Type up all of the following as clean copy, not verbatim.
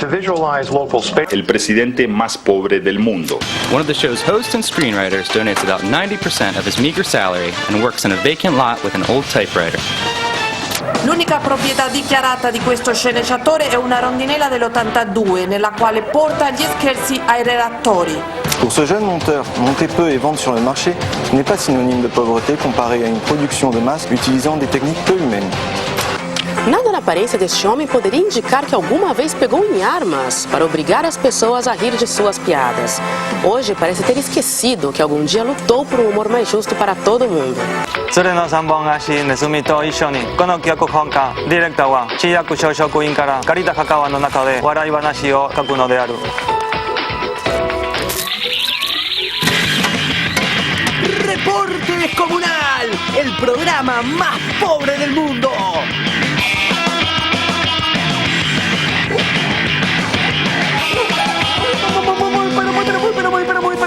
El presidente más pobre del mundo. One of the show's hosts and screenwriters donates about 90% of his meager salary and works in a vacant lot with an old typewriter. L'unica proprietà dichiarata di questo sceneggiatore è una rondinella dell'82 nella quale porta gli scherzi ai redattori. Pour ce jeune monteur, monter peu et vendre sur le marché n'est pas synonyme de pauvreté comparé à une production de masse utilisant des techniques peu humaines. Nada na aparência deste homem poderia indicar que alguma vez pegou em armas para obrigar as pessoas a rir de suas piadas. Hoje parece ter esquecido que algum dia lutou por um humor mais justo para todo mundo. それの3本足ネズミと一緒にこの脚本家ディレクターは市役所職員から借りた墓場の中で笑い話を書くのである。Reporte Descomunal, el programa más pobre del mundo.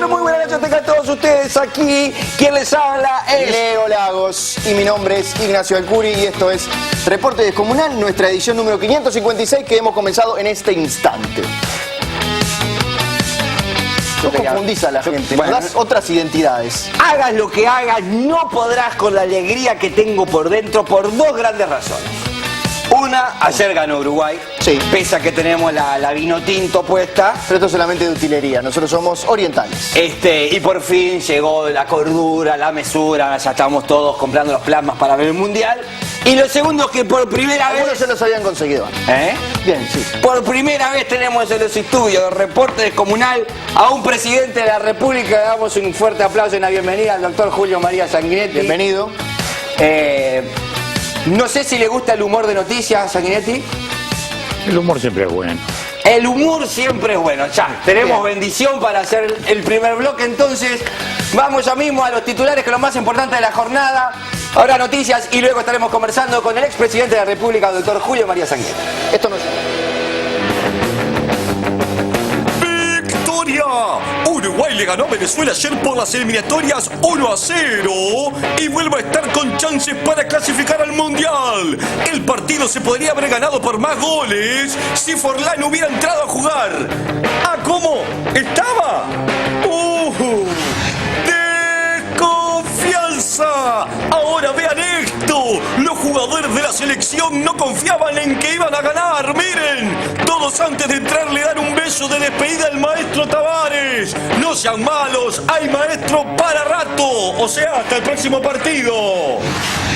Muy buenas noches tengan todos ustedes aquí. Quien les habla es Leo Lagos y mi nombre es Ignacio Alcuri y esto es Reporte Descomunal, nuestra edición número 556 que hemos comenzado en este instante. No confundís a la gente, nos das otras identidades. Hagas lo que hagas, no podrás con la alegría que tengo por dentro por dos grandes razones. Una, ayer ganó Uruguay, sí. Pese a que tenemos la vino tinto puesta. Pero esto es solamente de utilería, nosotros somos orientales. Y por fin llegó la cordura, la mesura, ya estamos todos comprando los plasmas para ver el Mundial. Y lo segundo es que por primera vez... Algunos se los habían conseguido. Bien, sí. Por primera vez tenemos en los estudios de Reporte Descomunal a un presidente de la República. Le damos un fuerte aplauso y una bienvenida al doctor Julio María Sanguinetti. Bienvenido. No sé si le gusta el humor de noticias, Sanguinetti. El humor siempre es bueno. El humor siempre es bueno. Ya, tenemos bendición para hacer el primer bloque. Entonces, vamos ya mismo a los titulares, que es lo más importante de la jornada. Ahora noticias y luego estaremos conversando con el expresidente de la República, doctor Julio María Sanguinetti. Esto no es... Uruguay le ganó a Venezuela ayer por las eliminatorias 1-0 y vuelve a estar con chances para clasificar al Mundial. El partido se podría haber ganado por más goles si Forlán hubiera entrado a jugar. ¿Ah, cómo? ¿Estaba? ¡Desconfianza! Ahora vean esto. Los jugadores de la selección no confiaban en que iban a ganar. ¡Miren! Todos antes de entrar le dan un beso de despedida al maestro Tavares. No sean malos, hay maestro para rato. O sea, hasta el próximo partido.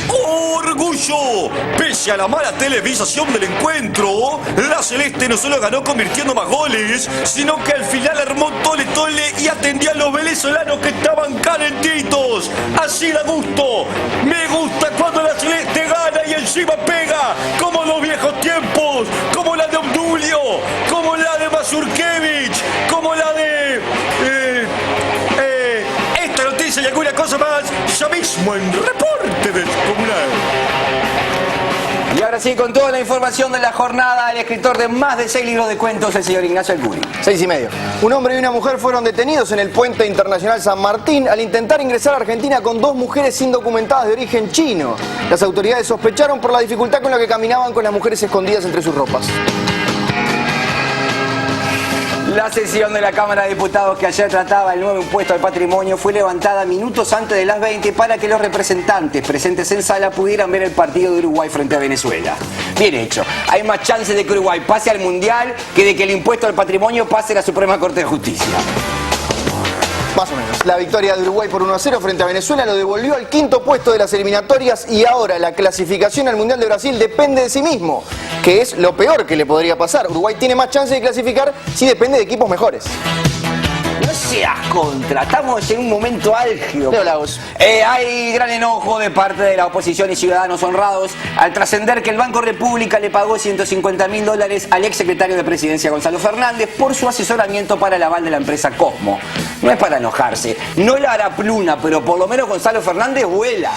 ¡Orgullo! Pese a la mala televisación del encuentro, la Celeste no solo ganó convirtiendo más goles, sino que al final armó tole y atendía a los venezolanos que estaban calentitos. Así da gusto. Me gusta cuando la Celeste gana y encima pega, como los viejos tiempos, como la de Obdulio, como la de Mazurkevich, como la de... esta noticia y alguna cosa más, ya mismo en Reporte Descomunal. Y ahora sí, con toda la información de la jornada, el escritor de más de 6 libros de cuentos, el señor Ignacio Alcuri. 6:30. Un hombre y una mujer fueron detenidos en el puente internacional San Martín al intentar ingresar a Argentina con 2 mujeres indocumentadas de origen chino. Las autoridades sospecharon por la dificultad con la que caminaban con las mujeres escondidas entre sus ropas. La sesión de la Cámara de Diputados que ayer trataba el nuevo impuesto al patrimonio fue levantada minutos antes de las 20 para que los representantes presentes en sala pudieran ver el partido de Uruguay frente a Venezuela. Bien hecho. Hay más chances de que Uruguay pase al Mundial que de que el impuesto al patrimonio pase a la Suprema Corte de Justicia. Más o menos. La victoria de Uruguay por 1-0 frente a Venezuela lo devolvió al 5º puesto de las eliminatorias y ahora la clasificación al Mundial de Brasil depende de sí mismo, que es lo peor que le podría pasar. Uruguay tiene más chances de clasificar si depende de equipos mejores. No seas contra, estamos en un momento álgido. Leo Lagos. Hay gran enojo de parte de la oposición y ciudadanos honrados al trascender que el Banco República le pagó $150.000 al exsecretario de Presidencia Gonzalo Fernández por su asesoramiento para el aval de la empresa Cosmo. No es para enojarse, no la hará Pluna, pero por lo menos Gonzalo Fernández vuela.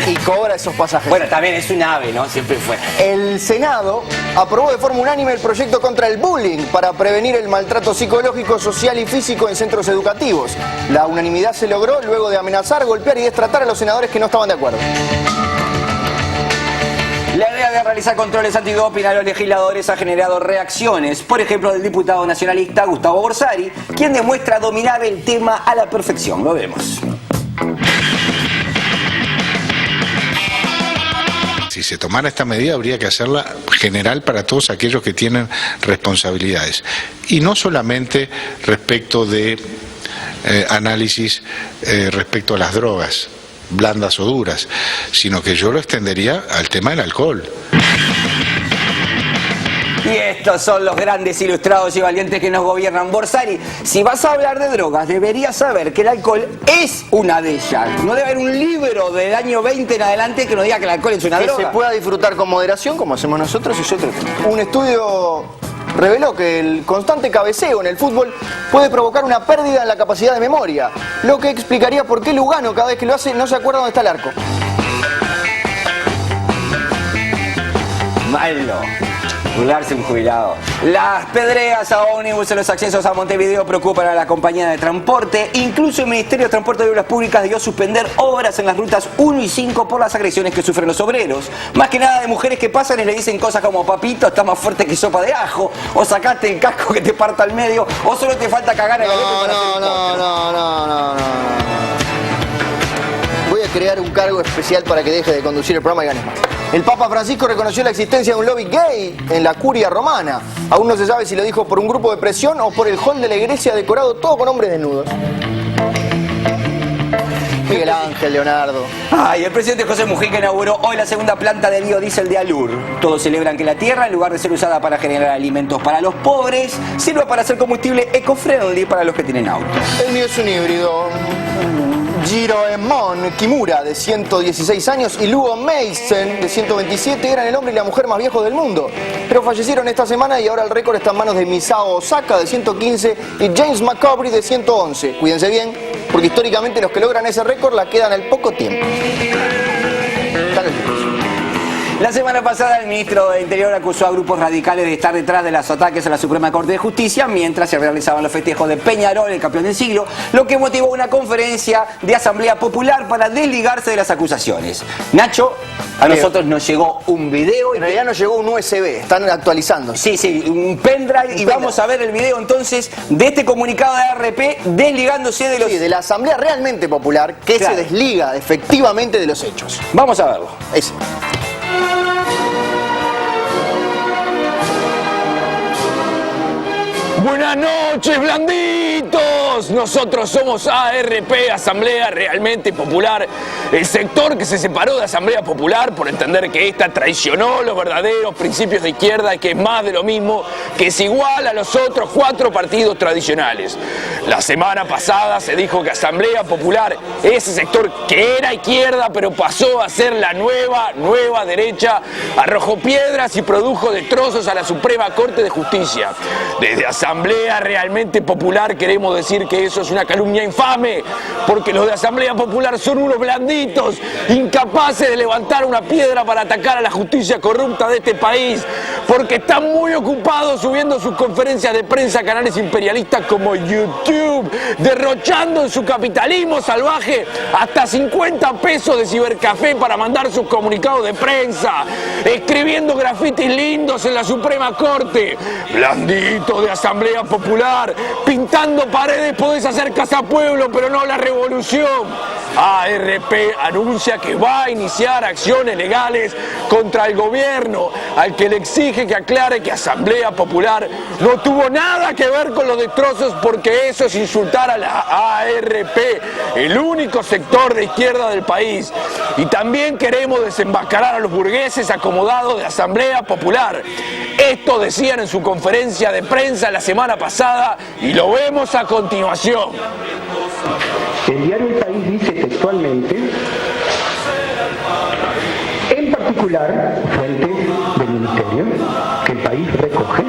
Y cobra esos pasajes. Bueno, también es un ave, ¿no? Siempre fue. El Senado aprobó de forma unánime el proyecto contra el bullying para prevenir el maltrato psicológico, social y físico en centros educativos. La unanimidad se logró luego de amenazar, golpear y destratar a los senadores que no estaban de acuerdo. La idea de realizar controles antidoping a los legisladores ha generado reacciones. Por ejemplo, del diputado nacionalista Gustavo Borsari, quien demuestra dominar el tema a la perfección. Lo vemos. Si se tomara esta medida habría que hacerla general para todos aquellos que tienen responsabilidades. Y no solamente respecto de análisis respecto a las drogas, blandas o duras, sino que yo lo extendería al tema del alcohol. Y estos son los grandes ilustrados y valientes que nos gobiernan. Borsari, si vas a hablar de drogas, deberías saber que el alcohol es una de ellas. No debe haber un libro del año 20 en adelante que nos diga que el alcohol es una droga. Que se pueda disfrutar con moderación, como hacemos nosotros, y otro tema. Un estudio reveló que el constante cabeceo en el fútbol puede provocar una pérdida en la capacidad de memoria, lo que explicaría por qué Lugano cada vez que lo hace no se acuerda dónde está el arco. Malo. Burlarse un jubilado. Las pedreas a ómnibus en los accesos a Montevideo preocupan a la compañía de transporte. Incluso el Ministerio de Transporte y Obras Públicas debió suspender obras en las rutas 1 y 5 por las agresiones que sufren los obreros. Más que nada de mujeres que pasan y le dicen cosas como: papito, está más fuerte que sopa de ajo, o sacaste el casco que te parta al medio, o solo te falta cagar el galope para hacer No. Voy a crear un cargo especial para que deje de conducir el programa y gane más. El Papa Francisco reconoció la existencia de un lobby gay en la curia romana. Aún no se sabe si lo dijo por un grupo de presión o por el hall de la iglesia decorado todo con hombres desnudos. Miguel Ángel, Leonardo. Ay, el presidente José Mujica inauguró hoy la segunda planta de biodiesel de Alur. Todos celebran que la tierra, en lugar de ser usada para generar alimentos para los pobres, sirva para hacer combustible eco-friendly para los que tienen autos. El mío es un híbrido. Jiroemon Kimura, de 116 años, y Lugo Mason, de 127, eran el hombre y la mujer más viejos del mundo. Pero fallecieron esta semana y ahora el récord está en manos de Misao Osaka, de 115, y James McCaubrey, de 111. Cuídense bien, porque históricamente los que logran ese récord la quedan al poco tiempo. La semana pasada el ministro de Interior acusó a grupos radicales de estar detrás de los ataques a la Suprema Corte de Justicia mientras se realizaban los festejos de Peñarol, el campeón del siglo, lo que motivó una conferencia de Asamblea Popular para desligarse de las acusaciones. Nacho, a nosotros nos llegó un video. En realidad nos llegó un USB, están actualizando. Sí, un pendrive, y vamos a ver el video entonces de este comunicado de ARP desligándose de los... Sí, de la Asamblea realmente popular que se desliga efectivamente de los hechos. Vamos a verlo. Ese. Buenas noches, blanditos. Nosotros somos ARP, Asamblea Realmente Popular, el sector que se separó de Asamblea Popular por entender que esta traicionó los verdaderos principios de izquierda y que es más de lo mismo, que es igual a los otros 4 partidos tradicionales. La semana pasada se dijo que Asamblea Popular, ese sector que era izquierda pero pasó a ser la nueva derecha, arrojó piedras y produjo destrozos a la Suprema Corte de Justicia. Desde Asamblea Realmente Popular queremos decir que eso es una calumnia infame, porque los de Asamblea Popular son unos blanditos, incapaces de levantar una piedra para atacar a la justicia corrupta de este país, porque están muy ocupados subiendo sus conferencias de prensa a canales imperialistas como YouTube, derrochando en su capitalismo salvaje hasta 50 pesos de cibercafé para mandar sus comunicados de prensa, escribiendo grafitis lindos en la Suprema Corte. Blanditos de Asamblea Popular, pintando paredes podés hacer casa pueblo, pero no la revolución. ARP anuncia que va a iniciar acciones legales contra el gobierno, al que le exige que aclare que Asamblea Popular no tuvo nada que ver con los destrozos, porque eso es insultar a la ARP, el único sector de izquierda del país. Y también queremos desenmascarar a los burgueses acomodados de Asamblea Popular. Esto decían en su conferencia de prensa la semana pasada y lo vemos a continuación. El diario El País dice textualmente: en particular, fuente del Ministerio, que el país recoge,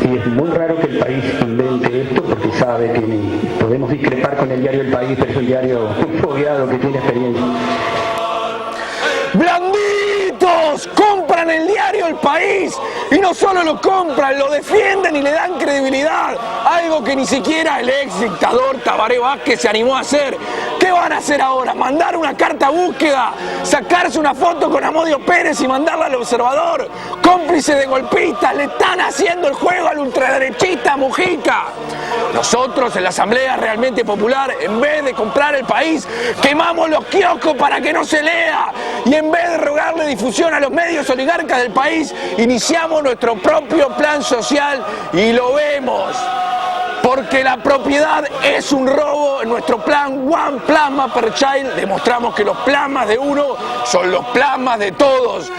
y es muy raro que el país invente esto porque sabe que podemos discrepar con el diario El País, pero es un diario fogueado que tiene experiencia. ¡Blanditos! Compran el diario El País y no solo lo compran, lo defienden y le dan credibilidad, algo que ni siquiera el ex dictador Tabaré Vázquez se animó a hacer. ¿Qué van a hacer ahora? ¿Mandar una carta búsqueda? ¿Sacarse una foto con Amodio Pérez y mandarla al Observador? Cómplice de golpistas, le están haciendo el juego al ultraderechista Mujica. Nosotros en la Asamblea Realmente Popular, en vez de comprar el país, quemamos los kioscos para que no se lea. Y en vez de rogarle difusión a los medios oligarcas del país, iniciamos nuestro propio plan social y lo vemos. Porque la propiedad es un robo. En nuestro plan One Plasma per Child demostramos que los plasmas de uno son los plasmas de todos.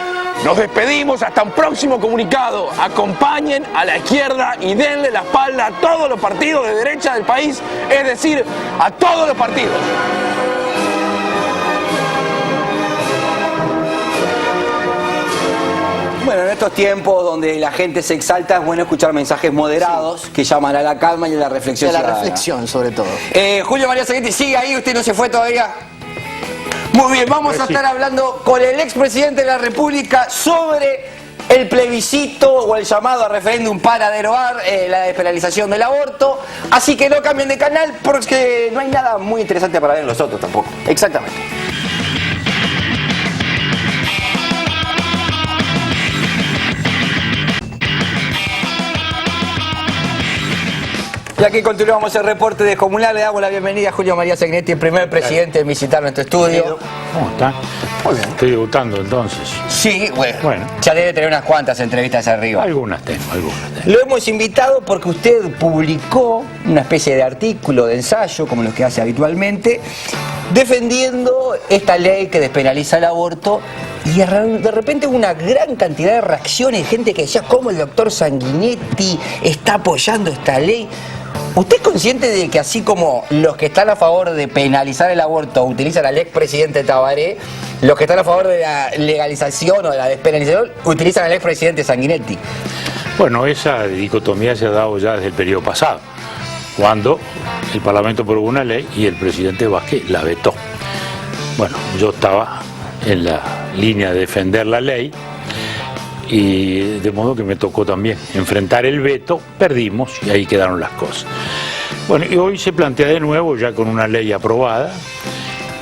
Nos despedimos hasta un próximo comunicado. Acompañen a la izquierda y denle la espalda a todos los partidos de derecha del país, es decir, a todos los partidos. Bueno, en estos tiempos donde la gente se exalta es bueno escuchar mensajes moderados que llaman a la calma y a la reflexión. Y a la reflexión, sobre todo. Julio María Sanguinetti, sigue ahí, usted no se fue todavía. Muy bien, vamos a estar hablando con el expresidente de la República sobre el plebiscito o el llamado a referéndum para derogar la despenalización del aborto. Así que no cambien de canal porque no hay nada muy interesante para ver en los otros tampoco. Exactamente. Y aquí continuamos el reporte de Descomunal. Le damos la bienvenida a Julio María Sanguinetti, el primer presidente en visitar nuestro estudio. ¿Cómo está? Muy bien. Estoy debutando entonces. Sí, bueno. Ya debe tener unas cuantas entrevistas arriba. Algunas tengo. Lo hemos invitado porque usted publicó una especie de artículo, de ensayo, como los que hace habitualmente, defendiendo esta ley que despenaliza el aborto. Y de repente hubo una gran cantidad de reacciones, gente que decía cómo el doctor Sanguinetti está apoyando esta ley. ¿Usted es consciente de que así como los que están a favor de penalizar el aborto utilizan al expresidente Tabaré, los que están a favor de la legalización o de la despenalización utilizan al expresidente Sanguinetti? Bueno, esa dicotomía se ha dado ya desde el periodo pasado, cuando el Parlamento aprobó una ley y el presidente Vázquez la vetó. Bueno, yo estaba en la línea de defender la ley y de modo que me tocó también enfrentar el veto, perdimos y ahí quedaron las cosas. Bueno, y hoy se plantea de nuevo ya con una ley aprobada,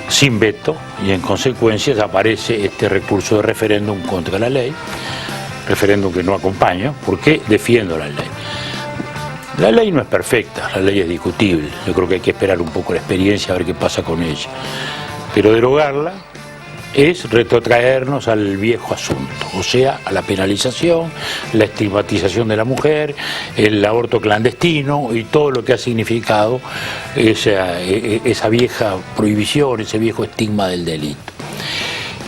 sin veto, y en consecuencia aparece este recurso de referéndum contra la ley, referéndum que no acompaño, porque defiendo la ley. La ley no es perfecta, la ley es discutible, yo creo que hay que esperar un poco la experiencia a ver qué pasa con ella, pero derogarla es retrotraernos al viejo asunto, o sea, a la penalización, la estigmatización de la mujer, el aborto clandestino y todo lo que ha significado esa vieja prohibición, ese viejo estigma del delito.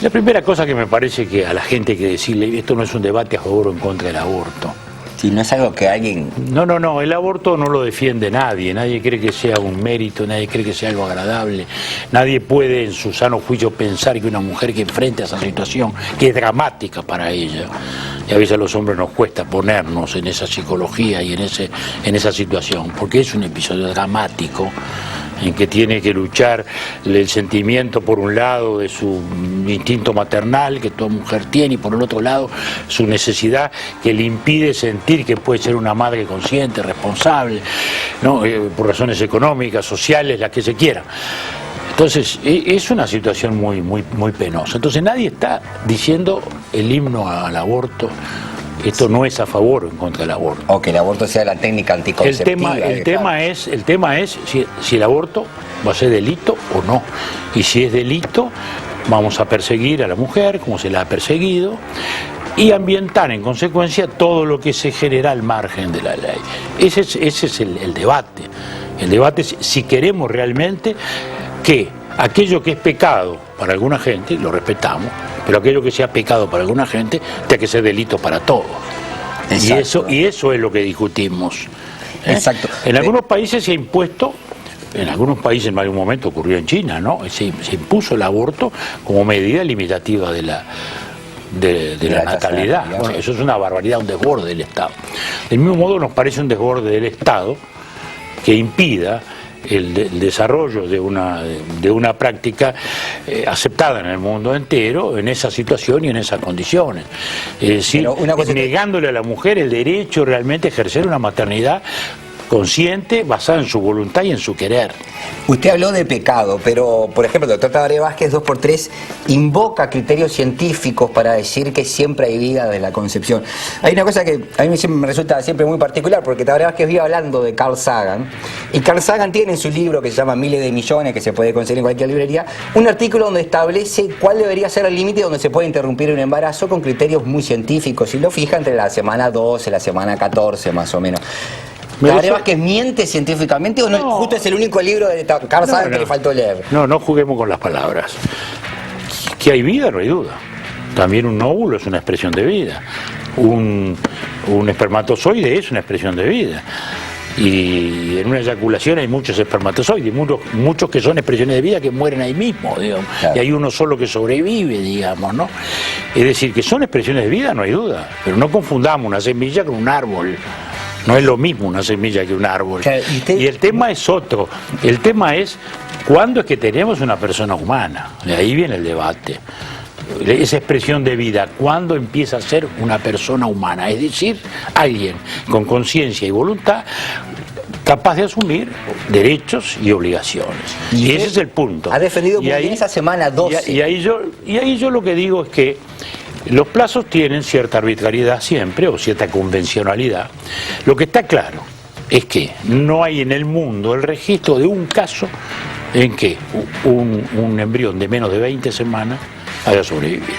La primera cosa que me parece que a la gente hay que decirle, esto no es un debate a favor o en contra del aborto. Si no es algo que alguien... No, el aborto no lo defiende nadie cree que sea un mérito, nadie cree que sea algo agradable, nadie puede en su sano juicio pensar que una mujer que enfrenta esa situación, que es dramática para ella, y a veces a los hombres nos cuesta ponernos en esa psicología y en esa situación, porque es un episodio dramático, en que tiene que luchar el sentimiento por un lado de su instinto maternal que toda mujer tiene y por el otro lado su necesidad que le impide sentir que puede ser una madre consciente, responsable, ¿no? Por razones económicas, sociales, las que se quieran. Entonces es una situación muy penosa. Entonces nadie está diciendo el himno al aborto. Esto no es a favor o en contra del aborto. O que el aborto sea la técnica anticonceptiva. El tema es si el aborto va a ser delito o no. Y si es delito, vamos a perseguir a la mujer como se la ha perseguido y ambientar en consecuencia todo lo que se genera al margen de la ley. Ese es el debate. El debate es si queremos realmente que aquello que es pecado para alguna gente, lo respetamos, pero aquello que sea pecado para alguna gente, tiene que ser delito para todos. Y eso es lo que discutimos. Exacto. En algunos países se ha impuesto, en algunos países en algún momento ocurrió en China, ¿no? Se impuso el aborto como medida limitativa de la natalidad. Bueno, eso es una barbaridad, un desborde del Estado. Del mismo modo nos parece un desborde del Estado que impida el desarrollo de una práctica aceptada en el mundo entero en esa situación y en esas condiciones. Es decir, negándole a la mujer el derecho realmente a ejercer una maternidad consciente, basada en su voluntad y en su querer. Usted habló de pecado, pero por ejemplo el doctor Tabaré Vázquez 2x3 invoca criterios científicos para decir que siempre hay vida desde la concepción. Hay una cosa que a mí me resulta siempre muy particular, porque Tabaré Vázquez vive hablando de Carl Sagan, y Carl Sagan tiene en su libro que se llama Miles de Millones, que se puede conseguir en cualquier librería, un artículo donde establece cuál debería ser el límite donde se puede interrumpir un embarazo con criterios muy científicos, y lo fija entre la semana 12 y la semana 14 más o menos. ¿Tabaré Vázquez miente científicamente o no? Justo es el único libro de Carl Sagan que le faltó leer. No juguemos con las palabras. Que hay vida, no hay duda. También un óvulo es una expresión de vida. Un espermatozoide es una expresión de vida. Y en una eyaculación hay muchos espermatozoides, muchos que son expresiones de vida que mueren ahí mismo, digamos. Claro. Y hay uno solo que sobrevive, digamos, ¿no? Es decir, que son expresiones de vida, no hay duda. Pero no confundamos una semilla con un árbol. No es lo mismo una semilla que un árbol. Claro, y el tema es otro. El tema es cuándo es que tenemos una persona humana. De ahí viene el debate. Esa expresión de vida, ¿cuándo empieza a ser una persona humana? Es decir, alguien con conciencia y voluntad capaz de asumir derechos y obligaciones. Y ese es el punto. Ha defendido muy bien esa semana 12. Y ahí yo lo que digo es que los plazos tienen cierta arbitrariedad siempre, o cierta convencionalidad. Lo que está claro es que no hay en el mundo el registro de un caso en que un embrión de menos de 20 semanas haya sobrevivido.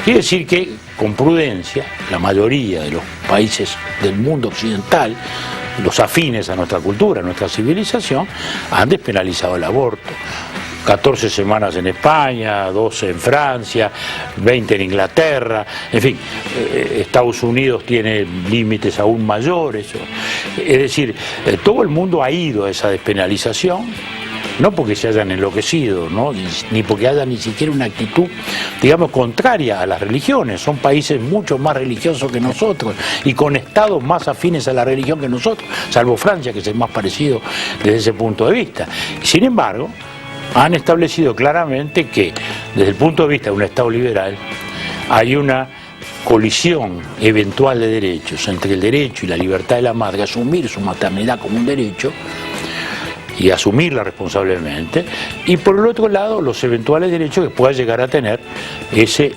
Quiere decir que, con prudencia, la mayoría de los países del mundo occidental, los afines a nuestra cultura, a nuestra civilización, han despenalizado el aborto. 14 semanas en España, 12 en Francia, 20 en Inglaterra, en fin, Estados Unidos tiene límites aún mayores. Es decir, todo el mundo ha ido a esa despenalización, no porque se hayan enloquecido, ¿no? Ni porque haya ni siquiera una actitud, digamos, contraria a las religiones. Son países mucho más religiosos que nosotros y con estados más afines a la religión que nosotros, salvo Francia, que es el más parecido desde ese punto de vista. Sin embargo, han establecido claramente que, desde el punto de vista de un Estado liberal, hay una colisión eventual de derechos entre el derecho y la libertad de la madre a asumir su maternidad como un derecho y asumirla responsablemente, y por el otro lado los eventuales derechos que pueda llegar a tener ese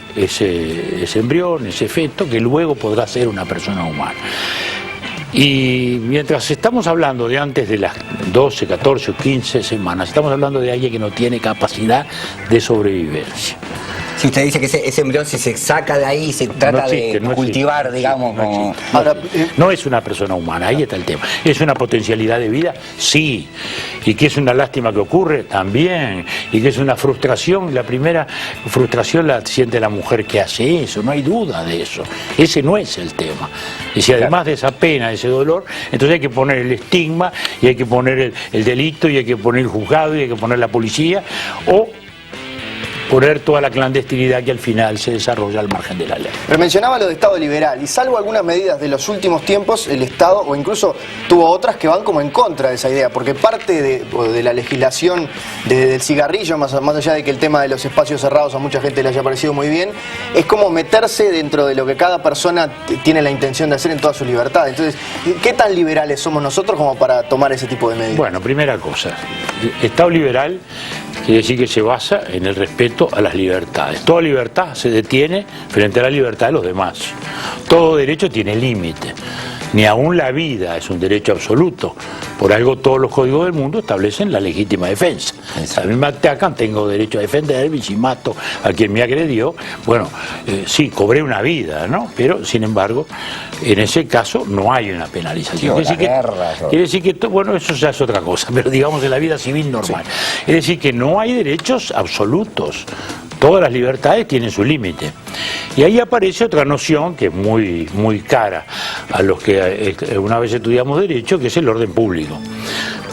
embrión, ese feto, que luego podrá ser una persona humana. Y mientras estamos hablando de antes de las 12, 14 o 15 semanas, estamos hablando de alguien que no tiene capacidad de sobrevivencia. Si usted dice que ese embrión, si se saca de ahí, se trata de cultivar, digamos, como... No es una persona humana, ahí está el tema. ¿Es una potencialidad de vida? Sí. ¿Y que es una lástima que ocurre? También. ¿Y que es una frustración? La primera frustración la siente la mujer que hace eso, no hay duda de eso. Ese no es el tema. Y si además de esa pena, de ese dolor, entonces hay que poner el estigma, y hay que poner el delito, y hay que poner el juzgado, y hay que poner la policía, o poner toda la clandestinidad que al final se desarrolla al margen de la ley. Pero mencionaba lo de Estado liberal, y salvo algunas medidas de los últimos tiempos, el Estado, o incluso tuvo otras que van como en contra de esa idea, porque parte de la legislación del cigarrillo, más allá de que el tema de los espacios cerrados a mucha gente le haya parecido muy bien, es como meterse dentro de lo que cada persona tiene la intención de hacer en toda su libertad. Entonces, ¿qué tan liberales somos nosotros como para tomar ese tipo de medidas? Bueno, primera cosa, Estado liberal quiere decir que se basa en el respeto a las libertades. Toda libertad se detiene frente a la libertad de los demás. Todo derecho tiene límite. Ni aún la vida es un derecho absoluto. Por algo todos los códigos del mundo establecen la legítima defensa. A mí me atacan, tengo derecho a defenderme, y si mato a quien me agredió, bueno, sí, cobré una vida, ¿no? Pero, sin embargo, en ese caso no hay una penalización. Quiere decir que, bueno, eso ya es otra cosa, pero digamos en la vida civil normal. Sí. Es decir, que no hay derechos absolutos. Todas las libertades tienen su límite. Y ahí aparece otra noción que es muy, muy cara a los que una vez estudiamos derecho, que es el orden público.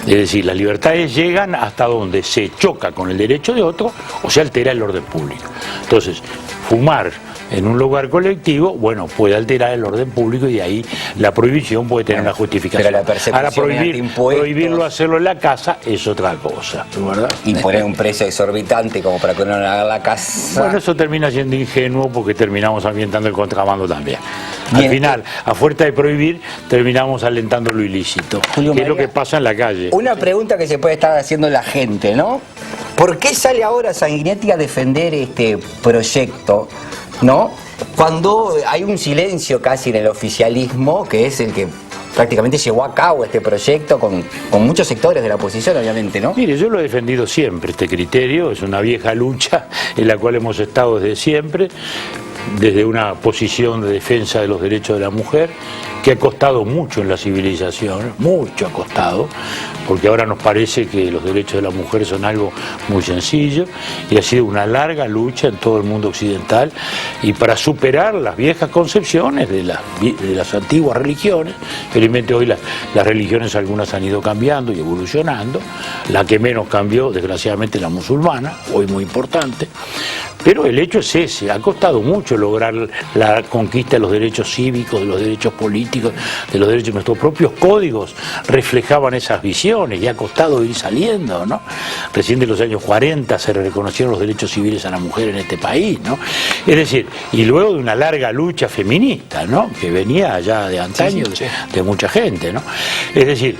Es decir, las libertades llegan hasta donde se choca con el derecho de otro o se altera el orden público. Entonces, fumar en un lugar colectivo, bueno, puede alterar el orden público y de ahí la prohibición puede tener una justificación. Pero la persecución Ahora mediante prohibirlo hacerlo en la casa es otra cosa, ¿verdad? Y poner un precio exorbitante como para que uno no haga la casa. Bueno, eso termina siendo ingenuo porque terminamos ambientando el contrabando también. Bien. Al final, a fuerza de prohibir, terminamos alentando lo ilícito, Julio que es lo María, que pasa en la calle. Una pregunta que se puede estar haciendo la gente, ¿no? ¿Por qué sale ahora Sanguinetti a defender este proyecto, ¿no? Cuando hay un silencio casi en el oficialismo, que es el que prácticamente llevó a cabo este proyecto con muchos sectores de la oposición, obviamente, ¿no? Mire, yo lo he defendido siempre, este criterio, es una vieja lucha en la cual hemos estado desde siempre, desde una posición de defensa de los derechos de la mujer, que ha costado mucho en la civilización, mucho ha costado, porque ahora nos parece que los derechos de la mujer son algo muy sencillo, y ha sido una larga lucha en todo el mundo occidental, y para superar las viejas concepciones de las antiguas religiones. Felizmente hoy las religiones algunas han ido cambiando y evolucionando, la que menos cambió desgraciadamente la musulmana, hoy muy importante, pero el hecho es ese, ha costado mucho lograr la conquista de los derechos cívicos, de los derechos políticos, de los derechos. Nuestros propios códigos reflejaban esas visiones y ha costado ir saliendo, ¿no? Recién de los años 40 se reconocieron los derechos civiles a la mujer en este país, ¿no? Es decir, y luego de una larga lucha feminista, ¿no? Que venía allá de antaño, sí. De mucha gente, ¿no? Es decir,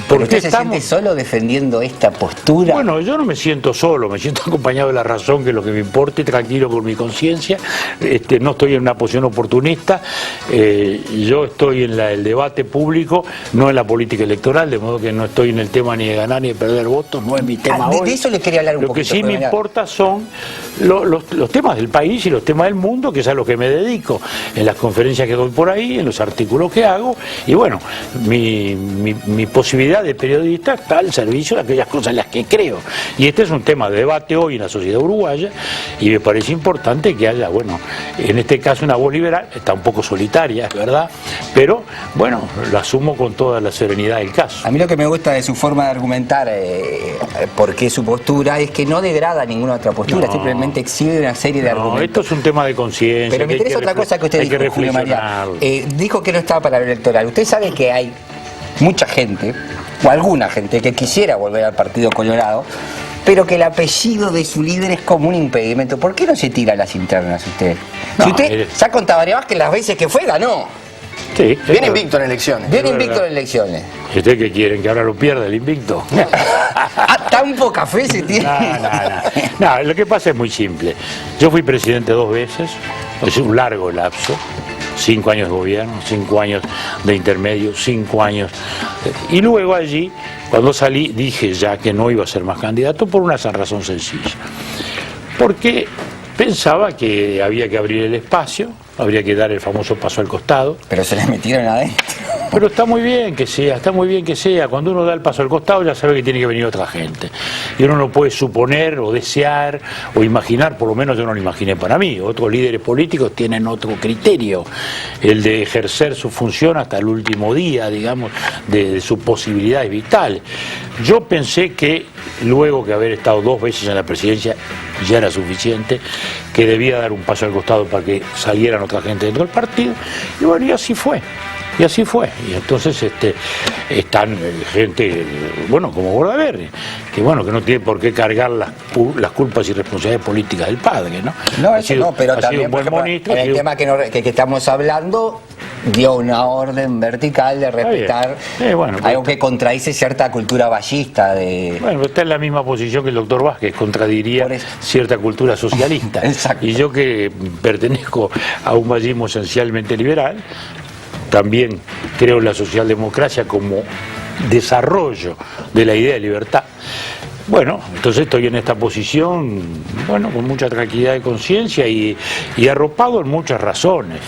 ¿por qué se siente solo defendiendo esta postura? Bueno, yo no me siento solo, me siento acompañado de la razón, que es lo que me importa, y tranquilo con mi conciencia. No estoy en una posición oportunista, yo estoy en el debate público, no en la política electoral, de modo que no estoy en el tema ni de ganar ni de perder votos, no es mi tema hoy. De eso le quería hablar un poquito. Lo que sí me importa son los temas del país y los temas del mundo, que es a lo que me dedico, en las conferencias que doy por ahí, en los artículos que hago, y bueno, mi posibilidad de periodista está al servicio de aquellas cosas en las que creo. Y este es un tema de debate hoy en la sociedad uruguaya, y me parece importante que haya, bueno, en este caso una voz liberal, está un poco solitaria, es verdad, pero bueno, lo asumo con toda la serenidad del caso. A mí lo que me gusta de su forma de argumentar, porque su postura es que no degrada ninguna otra postura, simplemente exhibe una serie de argumentos. Esto es un tema de conciencia. Pero me interesa otra cosa que usted dijo, Julio María. Dijo que no estaba para lo electoral. Usted sabe que hay mucha gente, o alguna gente, que quisiera volver al Partido Colorado, pero que el apellido de su líder es como un impedimento. ¿Por qué no se tira a las internas usted? Si usted ya con Tabaré Vázquez las veces que fue, ganó. Sí, viene invicto en elecciones. Viene invicto en elecciones. ¿Y usted qué quieren? ¿Que ahora lo pierda el invicto? ¿Tan poca fe se tiene? No, lo que pasa es muy simple. Yo fui presidente 2 veces, es un largo lapso. 5 años de gobierno, 5 años de intermedio, 5 años. Y luego allí, cuando salí, dije ya que no iba a ser más candidato por una razón sencilla. Porque pensaba que había que abrir el espacio, habría que dar el famoso paso al costado. Pero se les metieron adentro. Pero está muy bien que sea, está muy bien que sea. Cuando uno da el paso al costado ya sabe que tiene que venir otra gente. Y uno no puede suponer o desear o imaginar, por lo menos yo no lo imaginé para mí. Otros líderes políticos tienen otro criterio, el de ejercer su función hasta el último día, digamos, de sus posibilidades vitales. Yo pensé que luego que haber estado 2 veces en la presidencia ya era suficiente, que debía dar un paso al costado para que salieran otra gente dentro del partido. Y bueno, y así fue. Y así fue. Y entonces están gente, bueno, como Bordaberry, que bueno, que no tiene por qué cargar las culpas y responsabilidades políticas del padre, ¿no? No, eso no, pero también, por ejemplo, en el tema que estamos hablando, dio una orden vertical de respetar algo que contradice cierta cultura vallista de... Bueno, está en la misma posición que el doctor Vázquez, contradiría cierta cultura socialista. Exacto. Y yo que pertenezco a un vallismo esencialmente liberal, también creo en la socialdemocracia como desarrollo de la idea de libertad. Bueno, entonces estoy en esta posición, bueno, con mucha tranquilidad de conciencia y arropado en muchas razones.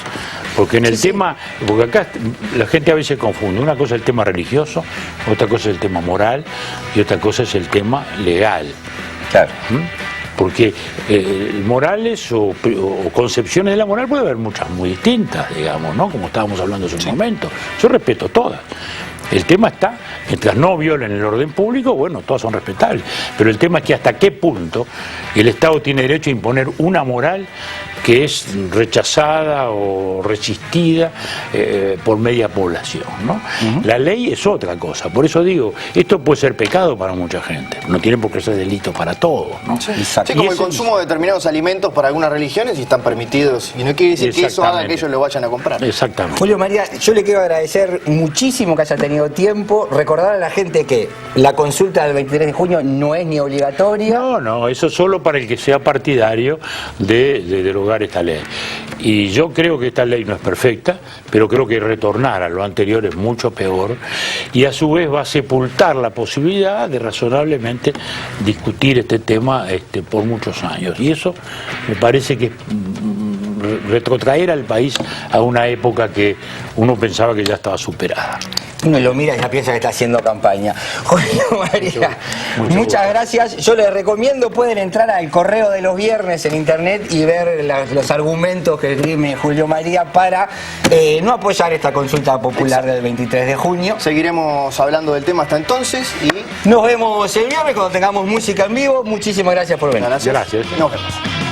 Porque en el tema, porque acá la gente a veces confunde, una cosa es el tema religioso, otra cosa es el tema moral y otra cosa es el tema legal. Claro. Porque morales o concepciones de la moral puede haber muchas muy distintas, digamos, ¿no? Como estábamos hablando hace un momento. Yo respeto todas. El tema está, mientras no violen el orden público, bueno, todas son respetables. Pero el tema es que hasta qué punto el Estado tiene derecho a imponer una moral que es rechazada o resistida por media población, ¿no? La ley es otra cosa. Por eso digo, esto puede ser pecado para mucha gente. No tiene por qué ser delito para todos, ¿no? Sí, como el consumo de determinados alimentos para algunas religiones y están permitidos. Y no quiere decir que eso haga que ellos lo vayan a comprar. Exactamente. Julio María, yo le quiero agradecer muchísimo que haya tenido tiempo. Recordar a la gente que la consulta del 23 de junio no es ni obligatoria. No, eso es solo para el que sea partidario de derogar esta ley. Y yo creo que esta ley no es perfecta, pero creo que retornar a lo anterior es mucho peor y a su vez va a sepultar la posibilidad de razonablemente discutir este tema por muchos años. Y eso me parece que retrotraer al país a una época que uno pensaba que ya estaba superada. Uno lo mira y ya piensa que está haciendo campaña. Julio María, muchas gracias. Yo les recomiendo, pueden entrar al correo de los viernes en internet y ver los argumentos que escribe Julio María para no apoyar esta consulta popular del 23 de junio. Seguiremos hablando del tema hasta entonces y nos vemos el viernes cuando tengamos música en vivo. Muchísimas gracias por venir. Gracias. Nos vemos.